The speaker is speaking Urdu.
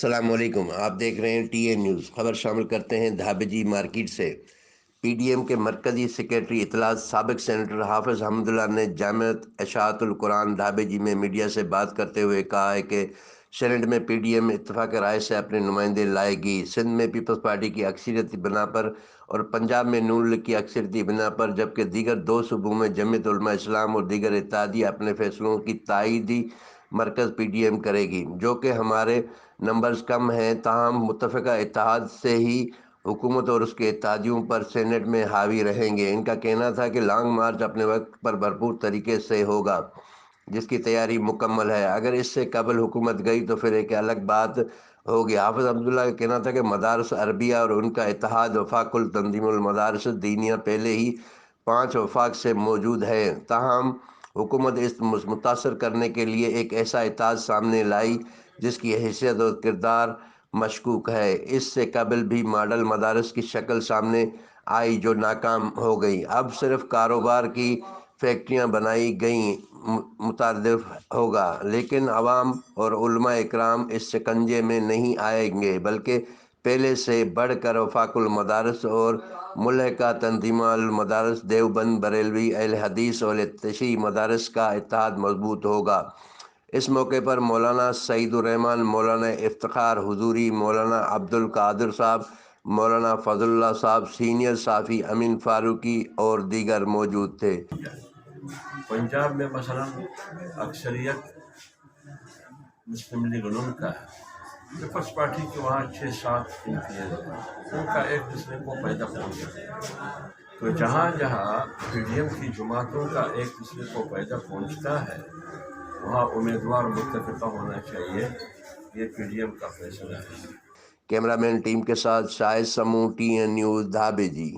السلام علیکم، آپ دیکھ رہے ہیں ٹی اے نیوز۔ خبر شامل کرتے ہیں دھابے جی مارکیٹ سے۔ پی ڈی ایم کے مرکزی سیکریٹری اطلاعات سابق سینیٹر حافظ حمد اللہ نے جامعۃ اشاعت القرآن دھابے جی میں میڈیا سے بات کرتے ہوئے کہا ہے کہ سینیٹ میں پی ڈی ایم اتفاق رائے سے اپنے نمائندے لائے گی۔ سندھ میں پیپلز پارٹی کی اکثریتی بنا پر اور پنجاب میں نون لیگ کی اکثریتی بنا پر، جبکہ دیگر دو صوبوں میں جمعیت علماء اسلام اور دیگر اتحادیہ اپنے فیصلوں کی تائیدی مرکز پی ڈی ایم کرے گی۔ جو کہ ہمارے نمبرز کم ہیں، تاہم متفقہ اتحاد سے ہی حکومت اور اس کے اتحادیوں پر سینیٹ میں حاوی رہیں گے۔ ان کا کہنا تھا کہ لانگ مارچ اپنے وقت پر بھرپور طریقے سے ہوگا، جس کی تیاری مکمل ہے۔ اگر اس سے قبل حکومت گئی تو پھر ایک الگ بات ہوگی۔ حافظ عبداللہ کا کہنا تھا کہ مدارس عربیہ اور ان کا اتحاد وفاق التنظیم المدارس دینیہ پہلے ہی 5 وفاق سے موجود ہے، تاہم حکومت اس متاثر کرنے کے لیے ایک ایسا اتحاد سامنے لائی جس کی حیثیت اور کردار مشکوک ہے۔ اس سے قبل بھی ماڈل مدارس کی شکل سامنے آئی جو ناکام ہو گئی۔ اب صرف کاروبار کی فیکٹریاں بنائی گئیں، مترادف ہوگا، لیکن عوام اور علماء اکرام اس شکنجے میں نہیں آئیں گے، بلکہ پہلے سے بڑھ کر وفاق المدارس اور ملحقہ تنظیمات المدارس، دیوبند، بریلوی، اہل حدیث اور تشیعی مدارس کا اتحاد مضبوط ہوگا۔ اس موقع پر مولانا سعید الرحمان، مولانا افتخار حضوری، مولانا عبد القادر صاحب، مولانا فضل اللہ صاحب، سینئر صحافی امین فاروقی اور دیگر موجود تھے۔ پنجاب میں مثلا اکثریت مسلم لیگ نون کا ہے، پیپلز پارٹی کے وہاں 6-7 امتیاز ان کا ایک دوسرے کو پیدا پہنچا، تو جہاں جہاں پی ڈی ایم کی جماعتوں کا ایک دوسرے کو پیدا پہنچتا ہے وہاں امیدوار متفقہ ہونا چاہیے۔ یہ پی ڈی ایم کا فیصلہ ہے۔ کیمرہ مین ٹیم کے ساتھ شاہد سموں، ٹی این نیوز، دھابے جی۔